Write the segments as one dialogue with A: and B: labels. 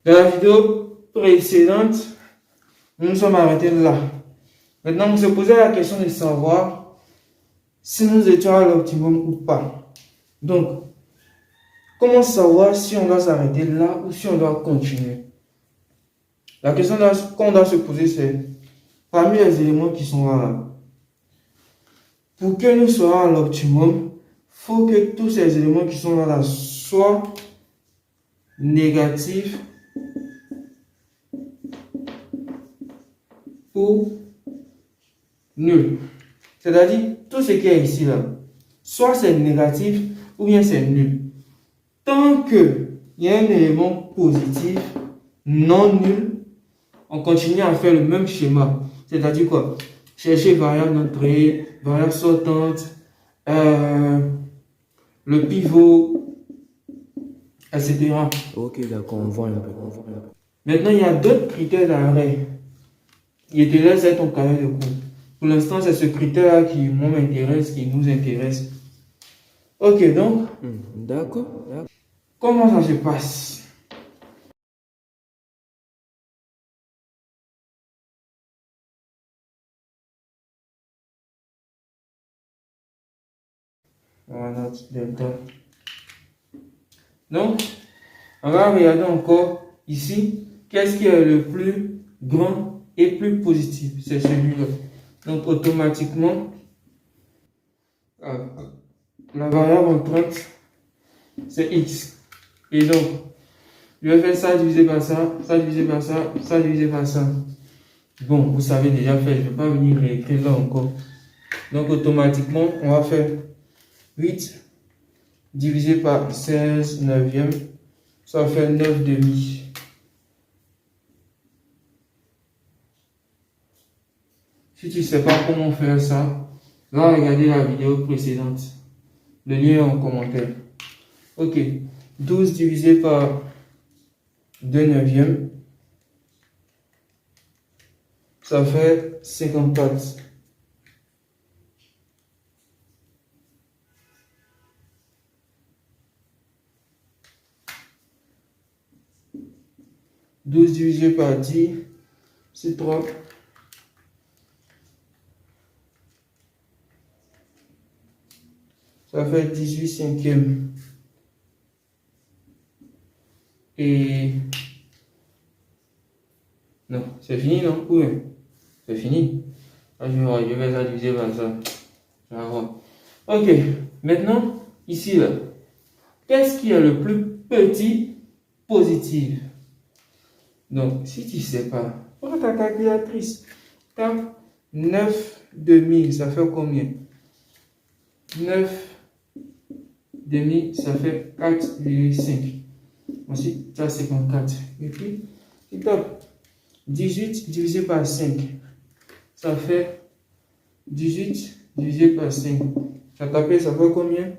A: Dans la vidéo précédente, nous nous sommes arrêtés là. Maintenant, on se posait la question de savoir si nous étions à l'optimum ou pas. Donc, comment savoir si on doit s'arrêter là ou si on doit continuer? La question qu'on doit se poser, c'est parmi les éléments qui sont là, pour que nous soyons à l'optimum, il faut que tous ces éléments qui sont là soient négatifs ou nul. C'est-à-dire, tout ce qui est ici, là, soit c'est négatif ou bien c'est nul. Tant qu'il y a un élément positif, non nul, on continue à faire le même schéma. C'est-à-dire quoi? Chercher variable d'entrée, variable sortante, le pivot, etc.
B: Ok, d'accord, on voit un peu.
A: Maintenant, il y a d'autres critères d'arrêt. Je te laisse être ton carré de cours. Pour l'instant, c'est ce critère qui m'intéresse, qui nous intéresse. Ok, donc,
B: D'accord.
A: comment ça se passe? Voilà, delta. Donc, on va regarder encore ici, qu'est-ce qui est le plus grand et plus positif? C'est celui-là. Donc, automatiquement, la variable entrante, c'est x. Et donc, je vais faire ça divisé par ça, ça divisé par ça, ça divisé par ça. Bon, vous savez déjà faire, je ne vais pas venir réécrire là encore. Donc, automatiquement, on va faire 8 divisé par 16 neuvième, ça fait 9 demi. Si tu ne sais pas comment faire ça, va regarder la vidéo précédente. Le lien est en commentaire. Ok. 12 divisé par 2 neuvième, ça fait 54. Douze divisé par 10, c'est 3. Ça fait 18 cinquièmes. Et... non, c'est fini, non? Oui, c'est fini. Je vais ça diviser par ça. Je vais voir. Ok, maintenant, ici, là, qu'est-ce qui est le plus petit positif? Donc, si tu ne sais pas, prends ta calculatrice. Tape 9 demi, ça fait combien? 9 demi, ça fait 4,5. Ensuite, ça 54. Et puis, tu tapes 18 divisé par 5. Ça fait 18 divisé par 5. Ça tapé, ça fait combien?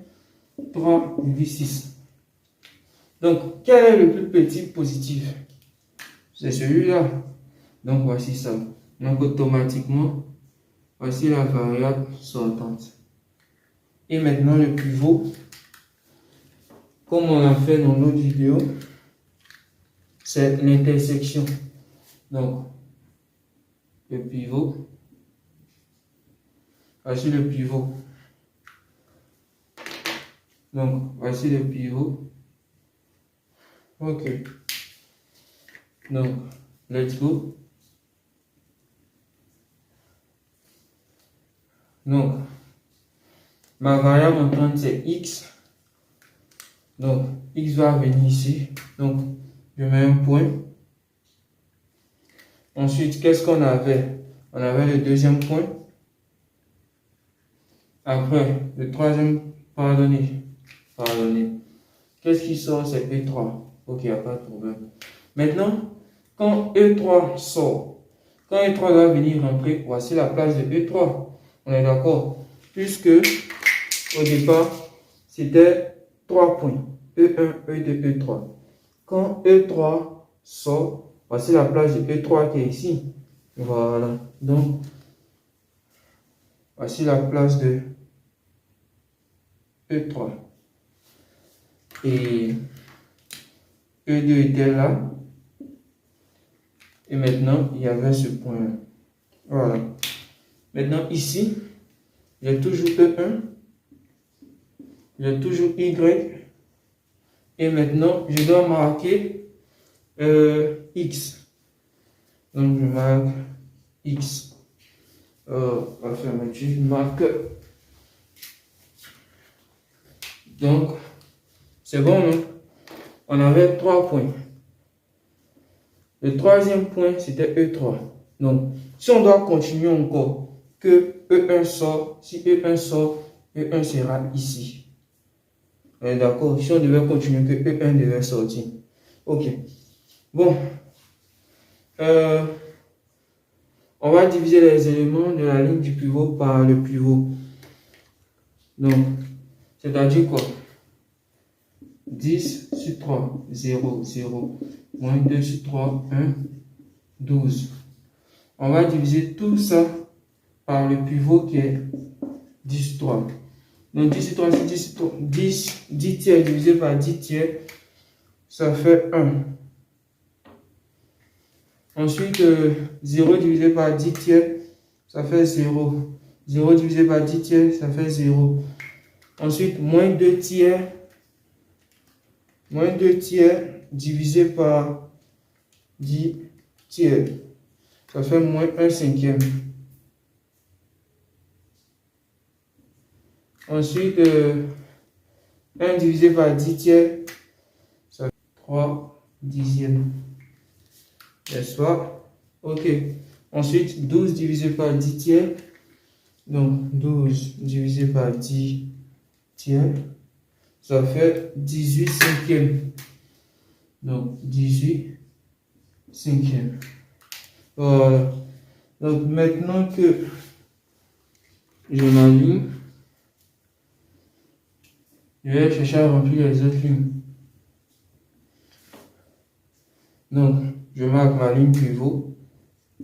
A: 3,6. Donc, quel est le plus petit positif? C'est celui-là. Donc, voici ça. Donc, automatiquement, voici la variable sortante. Et maintenant, le pivot, comme on l'a fait dans l'autre vidéo, c'est l'intersection. Donc, le pivot, voici le pivot. Donc, voici le pivot. Ok. Donc, let's go. Donc, ma variable entrante c'est x. Donc, x va venir ici. Donc, je mets un point. Ensuite, qu'est-ce qu'on avait? On avait le deuxième point. Après, le troisième, pardonnez. Qu'est-ce qui sort? C'est E3. Ok, il n'y a pas de problème. Maintenant, quand E3 sort, quand E3 doit venir rentrer, voici la place de E3. On est d'accord? Puisque, au départ, c'était 3 points. E1, E2, E3. Quand E3 sort, voici la place de E3 qui est ici. Voilà. Donc, voici la place de E3. Et E2 était là. Et maintenant, il y avait ce point-là. Voilà. Maintenant, ici, j'ai toujours E1. J'ai toujours Y. Et maintenant, je dois marquer X. Donc, je marque X. La fermeture, je marque. Donc, c'est bon, non? On avait 3 points. Le troisième point, c'était E3. Donc, si on doit continuer encore, que E1 sort, si E1 sort, E1 sera ici. D'accord, si on devait continuer, que E1 devait sortir. Ok. Bon. On va diviser les éléments de la ligne du pivot par le pivot. Donc, c'est-à-dire quoi? 10 sur 3, 0, 0. Moins 2 sur 3, 1, 12. On va diviser tout ça par le pivot qui est 10 sur 3. Donc 10 sur 3, c'est 10 sur 3. 10 tiers divisé par 10 tiers, ça fait 1. Ensuite, 0 divisé par 10 tiers, ça fait 0. 0 divisé par 10 tiers, ça fait 0. Ensuite, moins 2 tiers. Moins 2 tiers divisé par 10 tiers. Ça fait moins 1 cinquième. Ensuite, 1 divisé par 10 tiers, ça fait 3 dixièmes. N'est-ce pas? Ok. Ensuite, 12 divisé par 10 tiers. Donc, 12 divisé par 10 tiers, ça fait 18 cinquièmes. Donc, 18 cinquièmes. Voilà. Donc, maintenant que je m'aligne, je vais chercher à remplir les autres lignes. Donc, je marque ma ligne pivot.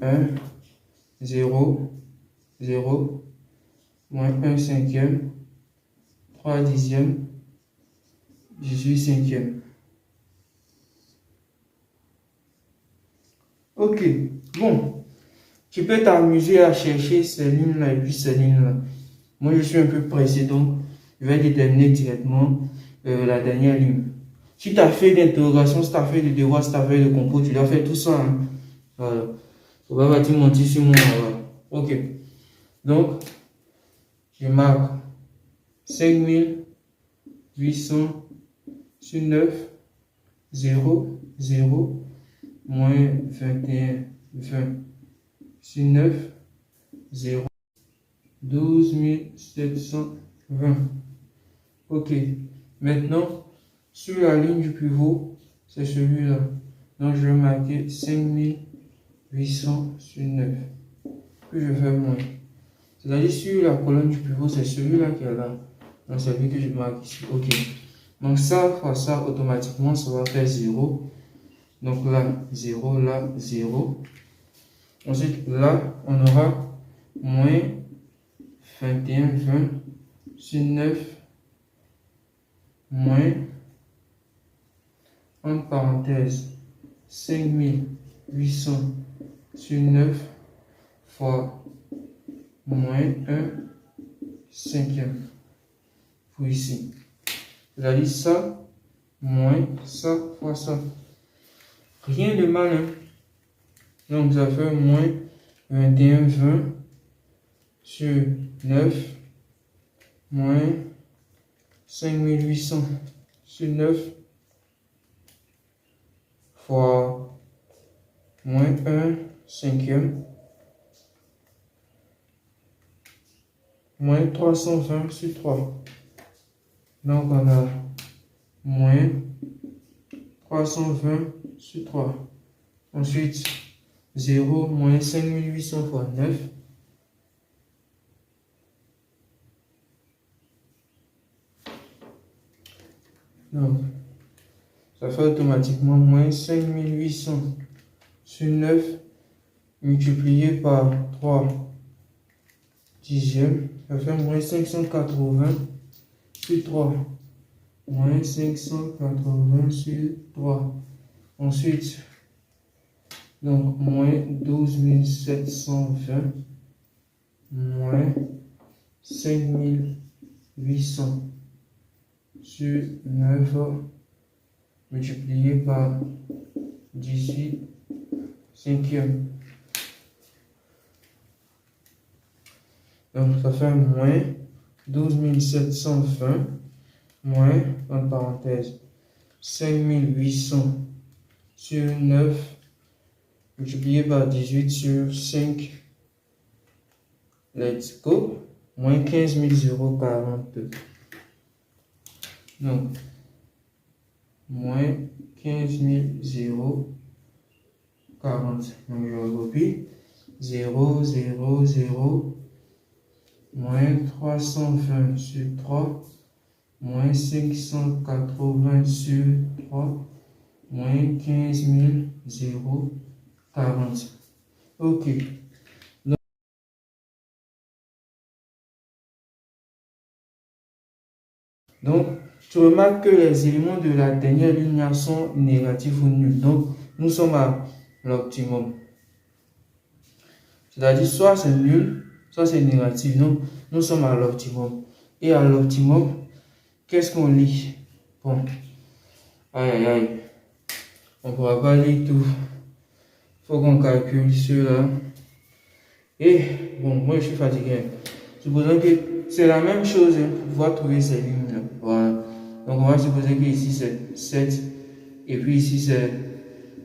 A: 1, 0, 0, moins 1 cinquième, 3 dixièmes, 18 cinquièmes. Ok, bon. Tu peux t'amuser à chercher ces lignes-là et puis ces lignes-là. Moi, je suis un peu pressé, donc je vais déterminer directement la dernière ligne. Si tu as fait d'interrogation, si tu as fait de devoirs, si tu as fait de compos, tu dois faire tout ça. Hein. Voilà. Faut pas te mentir sur moi. Voilà. Ok. Donc, je marque 5800 sur 9, 0, 0, moins 21, 20 sur 9, 0, 12 720. Ok. Maintenant, sur la ligne du pivot, c'est celui-là. Donc, je vais marquer 5800 sur 9. Puis je fais moins. C'est-à-dire, sur la colonne du pivot, c'est celui-là qui est là. Donc, c'est lui que je marque ici. Ok. Donc, ça fois ça, automatiquement, ça va faire 0. Donc là, 0, là, 0. Ensuite, là, on aura moins 21, 20 sur 9, moins, entre parenthèses, 5800 sur 9 fois moins 1 cinquième. Pour ici. C'est-à-dire ça, moins ça fois ça. Rien de mal. Hein? Donc ça fait moins 21, 20 sur 9, moins 5800 sur 9 fois moins 1 cinquième, moins 320 sur 3. Donc on a moins 320 sur 3. Ensuite, 0 moins 5800 fois 9. Donc, ça fait automatiquement moins 5800 sur 9 multiplié par 3 dixièmes. Ça fait moins 580 sur 3. Moins 580 sur 3. Ensuite, Donc, moins 12 720 moins 5800 sur 9 multiplié par 18 cinquième. Donc, ça fait moins 12 720 moins, en parenthèse, 5800 sur 9 multiplié par 18 sur 5. Let's go. Moins 15 042. Donc, moins 15 040. Donc, je recopie. 0, 0, 0. Moins 320 sur 3. Moins 580 sur 3. Moins 15 040. Ok. Donc, tu remarques que les éléments de la dernière ligne sont négatifs ou nuls. Donc, nous sommes à l'optimum. C'est-à-dire, soit c'est nul, soit c'est négatif. Donc, nous sommes à l'optimum. Et à l'optimum, qu'est-ce qu'on lit? Bon, aïe aïe aïe. On ne pourra pas lire tout. Il faut qu'on calcule cela. Et, bon, moi je suis fatigué. Supposons que c'est la même chose pour pouvoir trouver ces lignes-là. Voilà. Donc, on va supposer que ici c'est 7 et puis ici c'est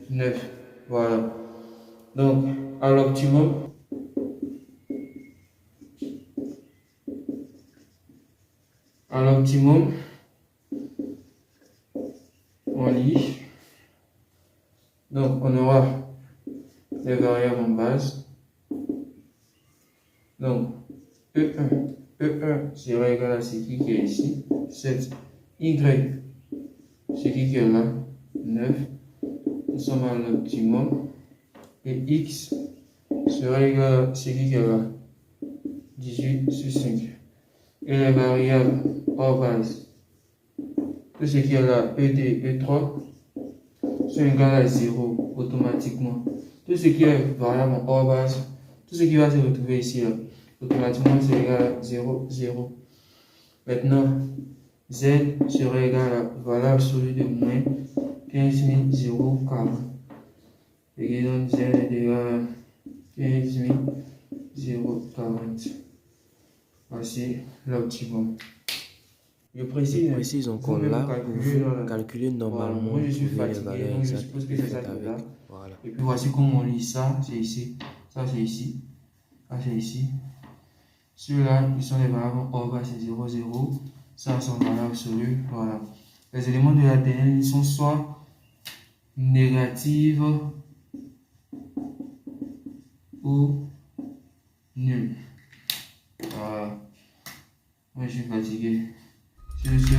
A: 9. Voilà. Donc, à l'optimum, on lit. Donc, on aura les variables en base. Donc, E1 sera égal à ce qui est ici, 7. Y, ce qui est là, 9. Nous sommes à l'optimum. Et X sera égal à ce qui est là, 18 sur 5. Et les variables hors base, tout ce qui est là, E2, E3, sont égales à 0 automatiquement. Tout ce qui est variable hors base, tout ce qui va se retrouver ici, là, automatiquement c'est égal à 0, 0. Maintenant, Z sera égal à valeur absolue de moins 15 040. Et donc Z est égal à 15 040. Voici l'optimum. Je précise
B: encore là, vous calculez normalement.
A: Moi je suis fatigué, donc je suppose que c'est ça qui est là. Voilà. Et puis voici comment on lit ça, c'est ici, ça c'est ici, ça c'est ici. Ceux-là, ils sont les variables hors base, c'est 0, 0. Ça, sont valeurs absolues. Voilà. Les éléments de la dernière ligne sont soit négatives ou nuls. Voilà. Moi, je suis fatigué. Sur ce,